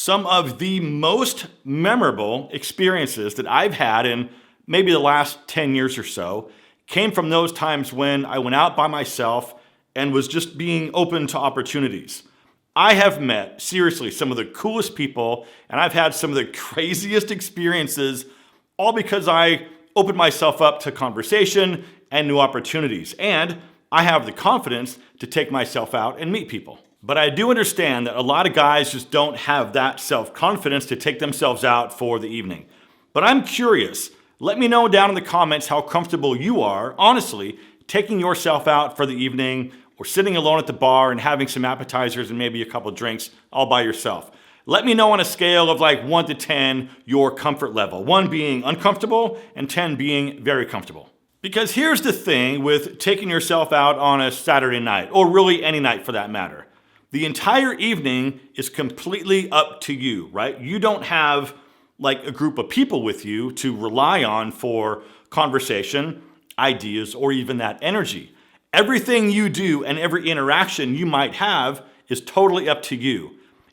some of the most memorable experiences that I've had in maybe the last 10 years or so came from those times when I went out by myself and was just being open to opportunities. I have met, seriously, some of the coolest people, and I've had some of the craziest experiences, all because I opened myself up to conversation and new opportunities. And I have the confidence to take myself out and meet people. But I do understand that a lot of guys just don't have that self-confidence to take themselves out for the evening. But I'm curious. Let me know down in the comments how comfortable you are, honestly, taking yourself out for the evening or sitting alone at the bar and having some appetizers and maybe a couple drinks all by yourself. Let me know on a scale of like 1 to 10 your comfort level. 1 being uncomfortable and 10 being very comfortable. Because here's the thing with taking yourself out on a Saturday night, or really any night for that matter. The entire evening is completely up to you, right? You don't have like a group of people with you to rely on for conversation, ideas, or even that energy. Everything you do and every interaction you might have is totally up to you.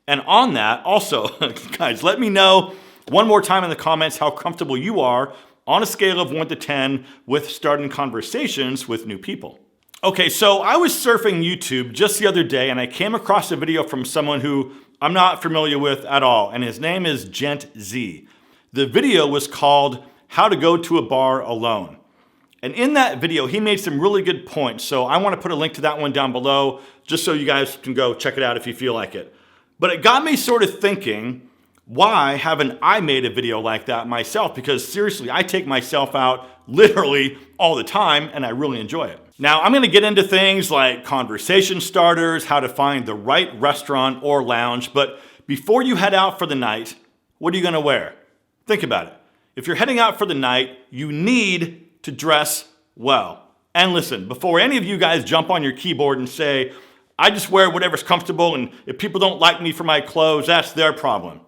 And on that, also, guys, let me know one more time in the comments how comfortable you are on a scale of 1 to 10 with starting conversations with new people. Okay, so I was surfing YouTube just the other day and I came across a video from someone who I'm not familiar with at all, and his name is Gent Z. The video was called How to Go to a Bar Alone. And in that video, he made some really good points. So I want to put a link to that one down below just so you guys can go check it out if you feel like it. But it got me sort of thinking, why haven't I made a video like that myself? Because seriously, I take myself out literally all the time and I really enjoy it. Now, I'm going to get into things like conversation starters, how to find the right restaurant or lounge. But before you head out for the night, what are you going to wear? Think about it. If you're heading out for the night, you need to dress well. And listen, before any of you guys jump on your keyboard and say, I just wear whatever's comfortable, and if people don't like me for my clothes, that's their problem.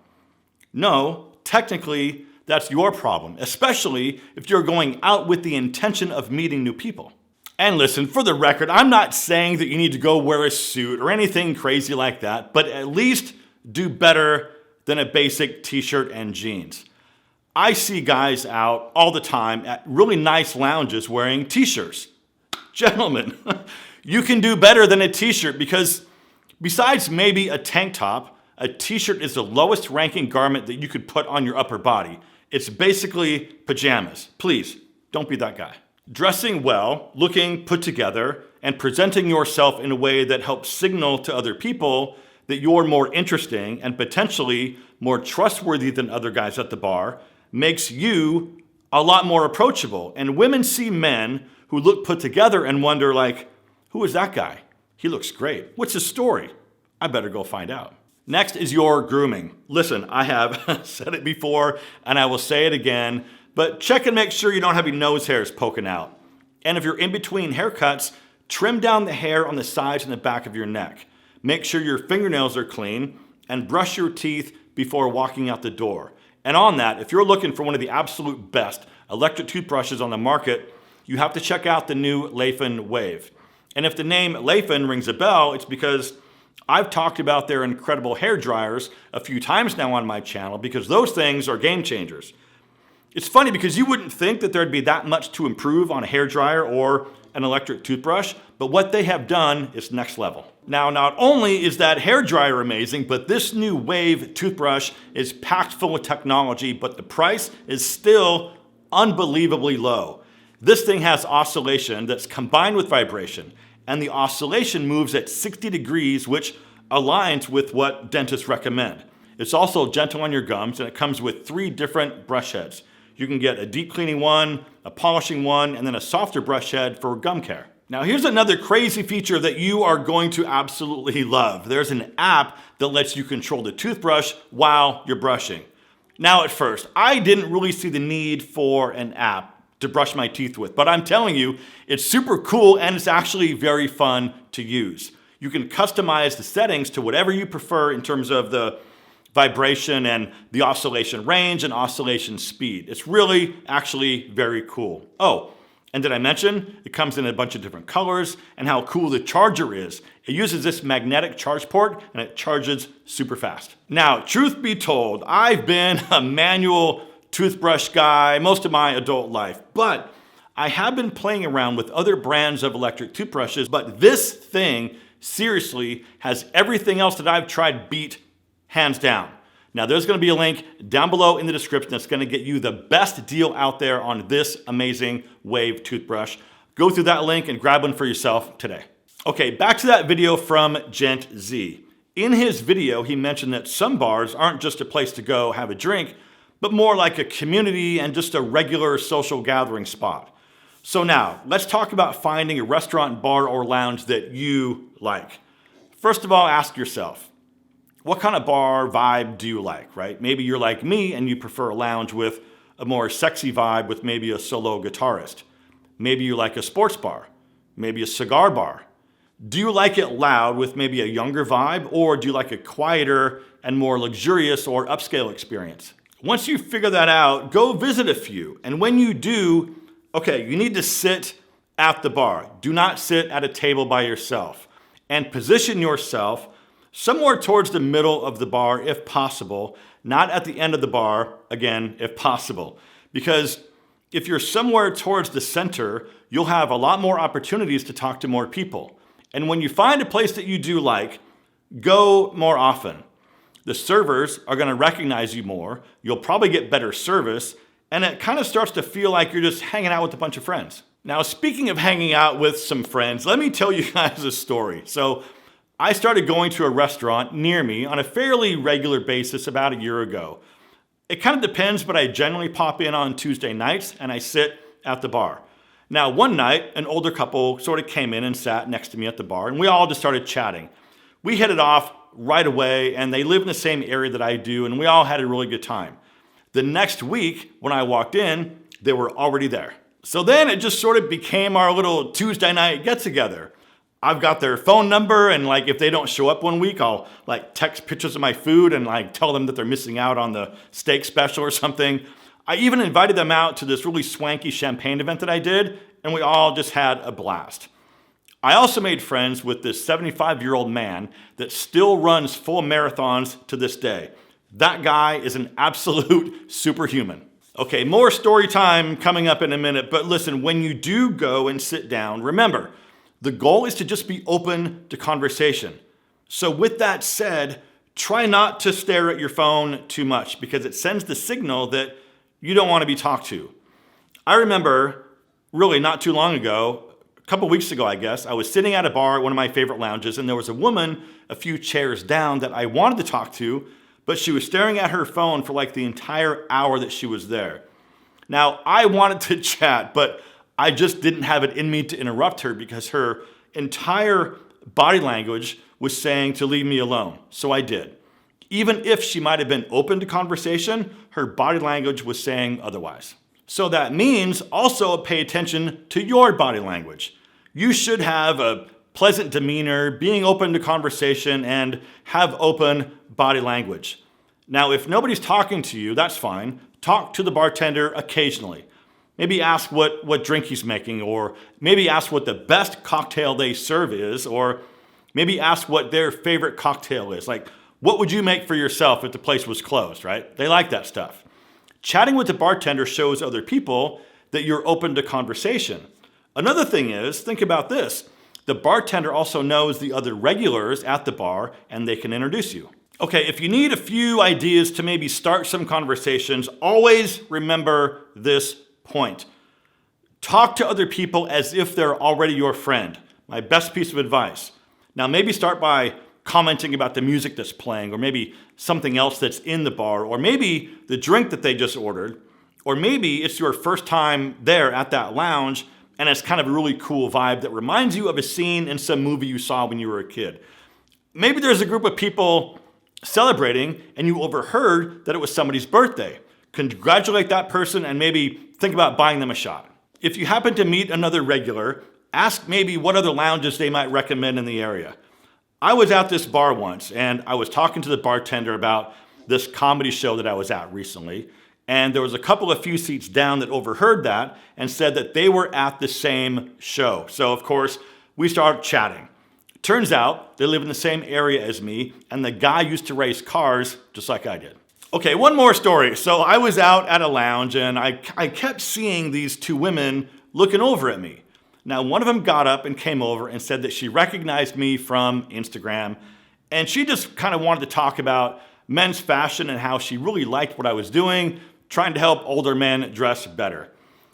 No, technically, that's your problem, especially if you're going out with the intention of meeting new people. And listen, for the record, I'm not saying that you need to go wear a suit or anything crazy like that, but at least do better than a basic t-shirt and jeans. I see guys out all the time at really nice lounges wearing t-shirts. Gentlemen, you can do better than a t-shirt because besides maybe a tank top, a t-shirt is the lowest ranking garment that you could put on your upper body. It's basically pajamas. Please, don't be that guy. Dressing well, looking put together, and presenting yourself in a way that helps signal to other people that you're more interesting and potentially more trustworthy than other guys at the bar makes you a lot more approachable. And women see men who look put together and wonder like, who is that guy? He looks great. What's his story? I better go find out. Next is your grooming. Listen, I have said it before and I will say it again, but check and make sure you don't have your nose hairs poking out. And if you're in between haircuts, trim down the hair on the sides and the back of your neck. Make sure your fingernails are clean and brush your teeth before walking out the door. And on that, if you're looking for one of the absolute best electric toothbrushes on the market, you have to check out the new Leifin Wave. And if the name Leifin rings a bell, it's because I've talked about their incredible hair dryers a few times now on my channel because those things are game changers. It's funny because you wouldn't think that there'd be that much to improve on a hair dryer or an electric toothbrush, but what they have done is next level. Now, not only is that hair dryer amazing, but this new Wave toothbrush is packed full of technology, but the price is still unbelievably low. This thing has oscillation that's combined with vibration, and the oscillation moves at 60 degrees, which aligns with what dentists recommend. It's also gentle on your gums, and it comes with 3 different brush heads. You can get a deep cleaning one, a polishing one, and then a softer brush head for gum care. Now here's another crazy feature that you are going to absolutely love. There's an app that lets you control the toothbrush while you're brushing. Now at first, I didn't really see the need for an app to brush my teeth with, but I'm telling you, it's super cool and it's actually very fun to use. You can customize the settings to whatever you prefer in terms of the vibration and the oscillation range and oscillation speed. It's really actually very cool. Oh, And did I mention it comes in a bunch of different colors and how cool the charger is? It uses this magnetic charge port and it charges super fast. Now, truth be told, I've been a manual toothbrush guy most of my adult life, but I have been playing around with other brands of electric toothbrushes, but this thing seriously has everything else that I've tried beat hands down. Now, there's going to be a link down below in the description that's going to get you the best deal out there on this amazing Wave toothbrush. Go through that link and grab one for yourself today. Okay, back to that video from Gent Z. In his video, he mentioned that some bars aren't just a place to go have a drink, but more like a community and just a regular social gathering spot. So now, let's talk about finding a restaurant, bar, or lounge that you like. First of all, ask yourself, what kind of bar vibe do you like, right? Maybe you're like me and you prefer a lounge with a more sexy vibe with maybe a solo guitarist. Maybe you like a sports bar, maybe a cigar bar. Do you like it loud with maybe a younger vibe, or do you like a quieter and more luxurious or upscale experience? Once you figure that out, go visit a few. And when you do, okay, you need to sit at the bar. Do not sit at a table by yourself. And position yourself somewhere towards the middle of the bar if possible, not at the end of the bar, again, if possible. Because if you're somewhere towards the center, you'll have a lot more opportunities to talk to more people. And when you find a place that you do like, go more often. The servers are going to recognize you more, you'll probably get better service, and it kind of starts to feel like you're just hanging out with a bunch of friends. Now, speaking of hanging out with some friends, let me tell you guys a story. So, I started going to a restaurant near me on a fairly regular basis about a year ago. It kind of depends, but I generally pop in on Tuesday nights and I sit at the bar. Now, one night, an older couple sort of came in and sat next to me at the bar, and we all just started chatting. We hit it off right away, and they live in the same area that I do, and we all had a really good time. The next week, when I walked in, they were already there. So then it just sort of became our little Tuesday night get-together. I've got their phone number, and like if they don't show up one week, I'll like text pictures of my food and like tell them that they're missing out on the steak special or something. I even invited them out to this really swanky champagne event that I did, and we all just had a blast. I also made friends with this 75-year-old man that still runs full marathons to this day. That guy is an absolute superhuman. Okay, more story time coming up in a minute, but listen, when you do go and sit down, remember, the goal is to just be open to conversation. So with that said, try not to stare at your phone too much because it sends the signal that you don't want to be talked to. I remember really not too long ago, a couple weeks ago, I guess, I was sitting at a bar at one of my favorite lounges, and there was a woman a few chairs down that I wanted to talk to, but she was staring at her phone for like the entire hour that she was there. Now, I wanted to chat, but I just didn't have it in me to interrupt her because her entire body language was saying to leave me alone. So I did. Even if she might have been open to conversation, her body language was saying otherwise. So that means also pay attention to your body language. You should have a pleasant demeanor, being open to conversation, and have open body language. Now, if nobody's talking to you, that's fine. Talk to the bartender occasionally. Maybe ask what drink he's making, or maybe ask what the best cocktail they serve is, or maybe ask what their favorite cocktail is. Like, what would you make for yourself if the place was closed, right? They like that stuff. Chatting with the bartender shows other people that you're open to conversation. Another thing is, think about this. The bartender also knows the other regulars at the bar, and they can introduce you. Okay, if you need a few ideas to maybe start some conversations, always remember this point. Talk to other people as if they're already your friend. My best piece of advice. Now, maybe start by commenting about the music that's playing, or maybe something else that's in the bar, or maybe the drink that they just ordered, or maybe it's your first time there at that lounge, and it's kind of a really cool vibe that reminds you of a scene in some movie you saw when you were a kid. Maybe there's a group of people celebrating, and you overheard that it was somebody's birthday. Congratulate that person and maybe think about buying them a shot. If you happen to meet another regular, ask maybe what other lounges they might recommend in the area. I was at this bar once, and I was talking to the bartender about this comedy show that I was at recently, And there was a couple of few seats down that overheard that and said that they were at the same show. So of course, we started chatting. Turns out they live in the same area as me, and the guy used to race cars just like I did. Okay, one more story. So I was out at a lounge and I kept seeing these two women looking over at me. Now, one of them got up and came over and said that she recognized me from Instagram, and she just kind of wanted to talk about men's fashion and how she really liked what I was doing, trying to help older men dress better.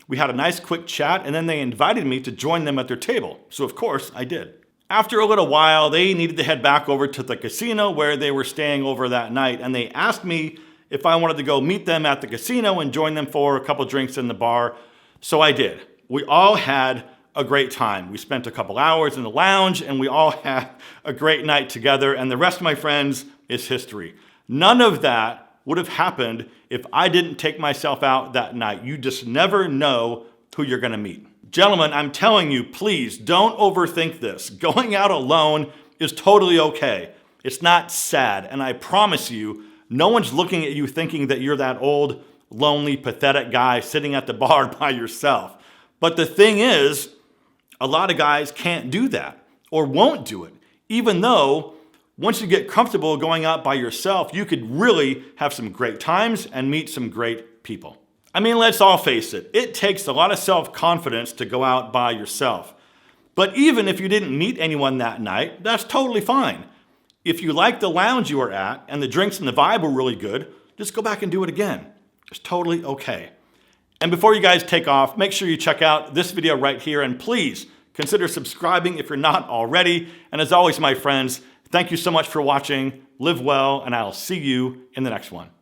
We had a nice quick chat, and then they invited me to join them at their table. So of course I did. After a little while, they needed to head back over to the casino where they were staying over that night, and they asked me if I wanted to go meet them at the casino and join them for a couple drinks in the bar. So I did. We all had a great time. We spent a couple hours in the lounge, and we all had a great night together, and the rest, my friends, is history. None of that would have happened if I didn't take myself out that night. You just never know who you're gonna meet. Gentlemen, I'm telling you, please don't overthink this. Going out alone is totally okay. It's not sad, and I promise you, no one's looking at you thinking that you're that old, lonely, pathetic guy sitting at the bar by yourself. But the thing is, a lot of guys can't do that or won't do it, even though once you get comfortable going out by yourself, you could really have some great times and meet some great people. I mean, let's all face it. It takes a lot of self-confidence to go out by yourself. But even if you didn't meet anyone that night, that's totally fine. If you like the lounge you were at and the drinks and the vibe were really good, just go back and do it again. It's totally okay. And before you guys take off, make sure you check out this video right here, and please consider subscribing if you're not already. And as always, my friends, thank you so much for watching. Live well, and I'll see you in the next one.